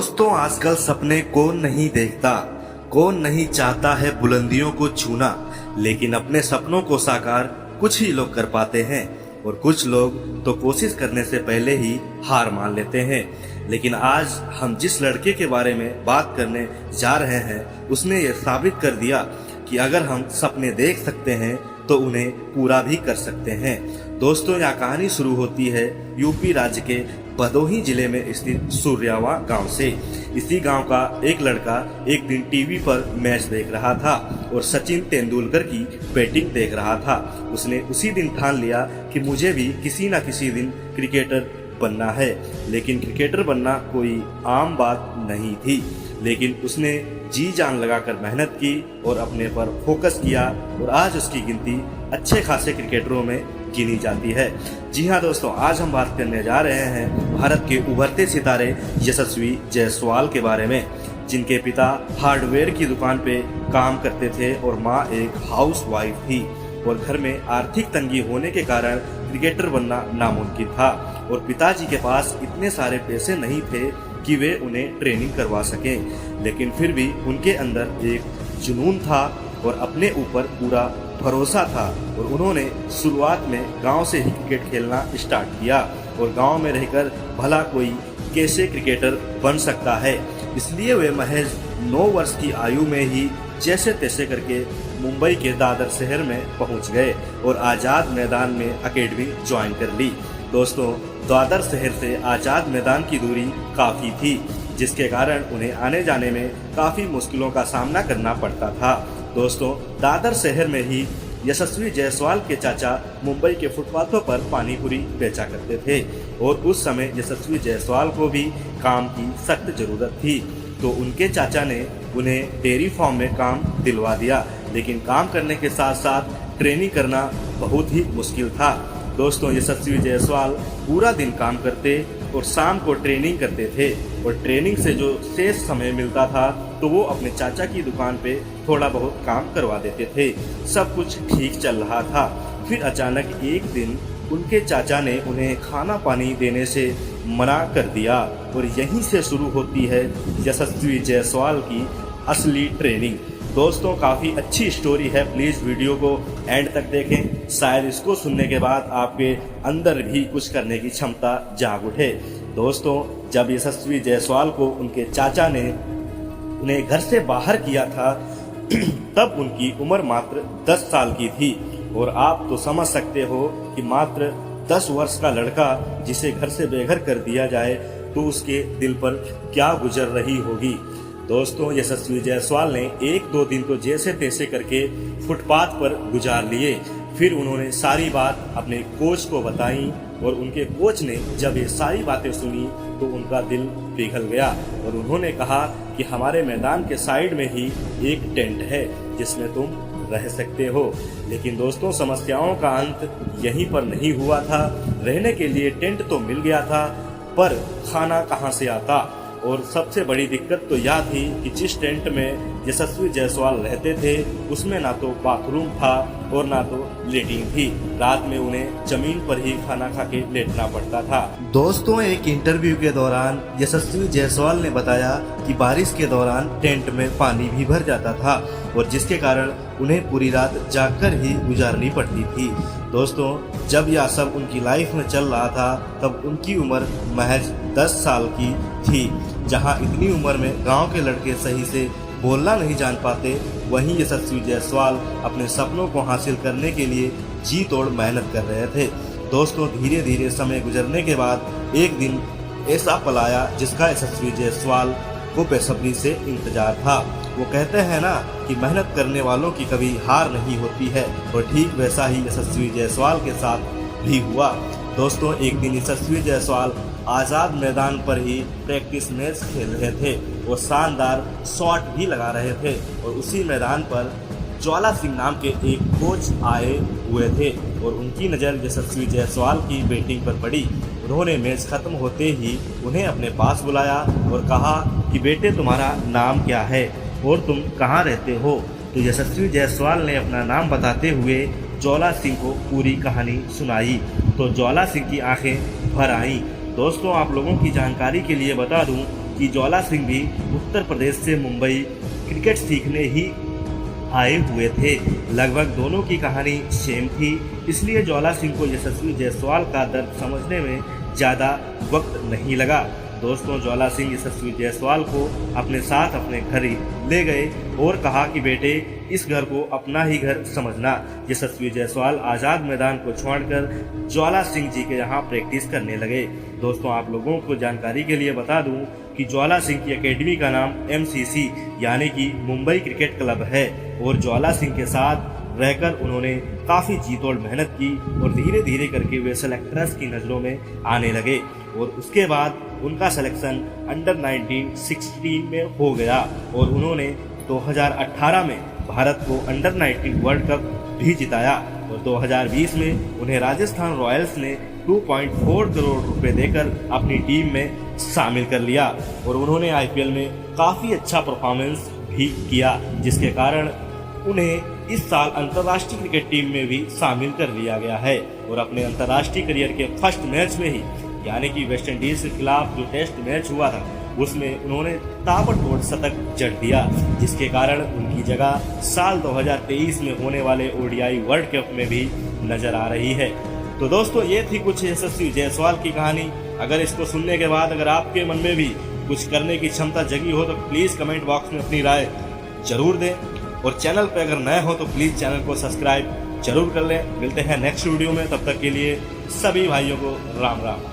दोस्तों, आजकल सपने कौन नहीं देखता, कौन नहीं चाहता है बुलंदियों को छूना, लेकिन अपने सपनों को साकार कुछ ही लोग कर पाते हैं और कुछ लोग तो कोशिश करने से पहले ही हार मान लेते हैं। लेकिन आज हम जिस लड़के के बारे में बात करने जा रहे हैं उसने ये साबित कर दिया कि अगर हम सपने देख सकते हैं तो उन्हें पूरा भी कर सकते हैं। दोस्तों, यह कहानी शुरू होती है यूपी राज्य के भदोही जिले में स्थित सूर्यावा गांव से। इसी गांव का एक लड़का एक दिन टीवी पर मैच देख रहा था और सचिन तेंदुलकर की बैटिंग देख रहा था। उसने उसी दिन ठान लिया कि मुझे भी किसी न किसी दिन क्रिकेटर बनना है। लेकिन क्रिकेटर बनना कोई आम बात नहीं थी, लेकिन उसने जी जान लगाकर मेहनत की और अपने पर फोकस किया और आज उसकी गिनती अच्छे खासे क्रिकेटरों में गिनी जाती है। जी हाँ दोस्तों, आज हम बात करने जा रहे हैं भारत के उभरते सितारे यशस्वी जायसवाल के बारे में, जिनके पिता हार्डवेयर की दुकान पे काम करते थे और माँ एक हाउस वाइफ थी और घर में आर्थिक तंगी होने के कारण क्रिकेटर बनना नामुमकिन था और पिताजी के पास इतने सारे पैसे नहीं थे कि वे उन्हें ट्रेनिंग करवा सकें। लेकिन फिर भी उनके अंदर एक जुनून था और अपने ऊपर पूरा भरोसा था और उन्होंने शुरुआत में गांव से ही क्रिकेट खेलना स्टार्ट किया और गांव में रहकर भला कोई कैसे क्रिकेटर बन सकता है, इसलिए वे महज 9 वर्ष की आयु में ही जैसे तैसे करके मुंबई के दादर शहर में पहुंच गए और आज़ाद मैदान में एकेडमी ज्वाइन कर ली। दोस्तों, दादर शहर से आज़ाद मैदान की दूरी काफ़ी थी, जिसके कारण उन्हें आने जाने में काफ़ी मुश्किलों का सामना करना पड़ता था। दोस्तों, दादर शहर में ही यशस्वी जायसवाल के चाचा मुंबई के फुटपाथों पर पानी पूरी बेचा करते थे और उस समय यशस्वी जायसवाल को भी काम की सख्त ज़रूरत थी, तो उनके चाचा ने उन्हें डेयरी फार्म में काम दिलवा दिया। लेकिन काम करने के साथ साथ ट्रेनिंग करना बहुत ही मुश्किल था। दोस्तों, यशस्वी जायसवाल पूरा दिन काम करते और शाम को ट्रेनिंग करते थे और ट्रेनिंग से जो शेष समय मिलता था तो वो अपने चाचा की दुकान पे थोड़ा बहुत काम करवा देते थे। सब कुछ ठीक चल रहा था। फिर अचानक एक दिन उनके चाचा ने उन्हें खाना पानी देने से मना कर दिया और यहीं से शुरू होती है यशस्वी जायसवाल की असली ट्रेनिंग। दोस्तों, काफ़ी अच्छी स्टोरी है, प्लीज़ वीडियो को एंड तक देखें, शायद इसको सुनने के बाद आपके अंदर भी कुछ करने की क्षमता जाग उठे। दोस्तों, जब यशस्वी जायसवाल को उनके चाचा ने उन्हें घर से बाहर किया था तब उनकी उम्र मात्र 10 साल की थी और आप तो समझ सकते हो कि मात्र 10 वर्ष का लड़का जिसे घर से बेघर कर दिया जाए तो उसके दिल पर क्या गुजर रही होगी। दोस्तों, यशस्वी जायसवाल ने 1-2 दिन तो जैसे तैसे करके फुटपाथ पर गुजार लिए। फिर उन्होंने सारी बात अपने कोच को बताई और उनके कोच ने जब ये सारी बातें सुनी तो उनका दिल पिघल गया और उन्होंने कहा कि हमारे मैदान के साइड में ही एक टेंट है जिसमें तुम रह सकते हो। लेकिन दोस्तों, समस्याओं का अंत यहीं पर नहीं हुआ था। रहने के लिए टेंट तो मिल गया था, पर खाना कहाँ से आता, और सबसे बड़ी दिक्कत तो यह थी कि जिस टेंट में यशस्वी जायसवाल रहते थे उसमें ना तो बाथरूम था और ना तो लेटरिन थी। रात में उन्हें जमीन पर ही खाना खा के लेटना पड़ता था। दोस्तों, एक इंटरव्यू के दौरान यशस्वी जायसवाल ने बताया कि बारिश के दौरान टेंट में पानी भी भर जाता था और जिसके कारण उन्हें पूरी रात जागकर ही गुजारनी पड़ती थी। दोस्तों, जब यह सब उनकी लाइफ में चल रहा था तब उनकी उम्र महज 10 साल की थी। जहां इतनी उम्र में गांव के लड़के सही से बोलना नहीं जान पाते, वहीं यशस्वी जायसवाल अपने सपनों को हासिल करने के लिए जी तोड़ मेहनत कर रहे थे। दोस्तों, धीरे धीरे समय गुजरने के बाद एक दिन ऐसा पल आया जिसका यशस्वी जायसवाल को बेसब्री से इंतजार था। वो कहते हैं ना कि मेहनत करने वालों की कभी हार नहीं होती है, और ठीक वैसा ही यशस्वी जायसवाल के साथ भी हुआ। दोस्तों, एक दिन यशस्वी जायसवाल आज़ाद मैदान पर ही प्रैक्टिस मैच खेल रहे थे और शानदार शॉट भी लगा रहे थे और उसी मैदान पर ज्वाला सिंह नाम के एक कोच आए हुए थे और उनकी नज़र यशस्वी जायसवाल की बैटिंग पर पड़ी। उन्होंने मैच खत्म होते ही उन्हें अपने पास बुलाया और कहा कि बेटे, तुम्हारा नाम क्या है और तुम कहाँ रहते हो। तो यशस्वी जायसवाल ने अपना नाम बताते हुए ज्वाला सिंह को पूरी कहानी सुनाई तो ज्वाला सिंह की आंखें भर आईं। दोस्तों, आप लोगों की जानकारी के लिए बता दूं कि कि ज्वाला सिंह भी उत्तर प्रदेश से मुंबई क्रिकेट सीखने ही आए हुए थे। लगभग दोनों की कहानी सेम थी, इसलिए ज्वाला सिंह को यशस्वी जायसवाल का दर्द समझने में ज़्यादा वक्त नहीं लगा। दोस्तों, ज्वाला सिंह यशस्वी जायसवाल को अपने साथ अपने घर ही ले गए और कहा कि बेटे, इस घर को अपना ही घर समझना। यशस्वी जायसवाल आज़ाद मैदान को छोड़कर ज्वाला सिंह जी के यहाँ प्रैक्टिस करने लगे। दोस्तों, आप लोगों को जानकारी के लिए बता दूं कि ज्वाला सिंह की एकेडमी का नाम MCC यानी कि मुंबई क्रिकेट क्लब है और ज्वाला सिंह के साथ रहकर उन्होंने काफ़ी जीतोड़ मेहनत की और धीरे धीरे करके वे सेलेक्टर्स की नज़रों में आने लगे और उसके बाद उनका सिलेक्शन अंडर 19 16 में हो गया और उन्होंने 2018 में भारत को अंडर 19 वर्ल्ड कप भी जिताया और 2020 में उन्हें राजस्थान रॉयल्स ने 2.4 करोड़ रुपए देकर अपनी टीम में शामिल कर लिया और उन्होंने IPL में काफ़ी अच्छा परफॉर्मेंस भी किया, जिसके कारण उन्हें इस साल अंतर्राष्ट्रीय क्रिकेट टीम में भी शामिल कर लिया गया है और अपने अंतर्राष्ट्रीय करियर के फर्स्ट मैच में ही यानी कि वेस्ट इंडीज के खिलाफ जो टेस्ट मैच हुआ था उसमें उन्होंने ताबड़तोड़ शतक जड़ दिया, जिसके कारण उनकी जगह साल 2023 में होने वाले ODI वर्ल्ड कप में भी नजर आ रही है। तो दोस्तों, ये थी कुछ यशस्वी जायसवाल की कहानी। अगर इसको सुनने के बाद अगर आपके मन में भी कुछ करने की क्षमता जगी हो तो प्लीज़ कमेंट बॉक्स में अपनी राय जरूर दें और चैनल पर अगर नए हो तो प्लीज़ चैनल को सब्सक्राइब जरूर कर लें। मिलते हैं नेक्स्ट वीडियो में, तब तक के लिए सभी भाइयों को राम राम।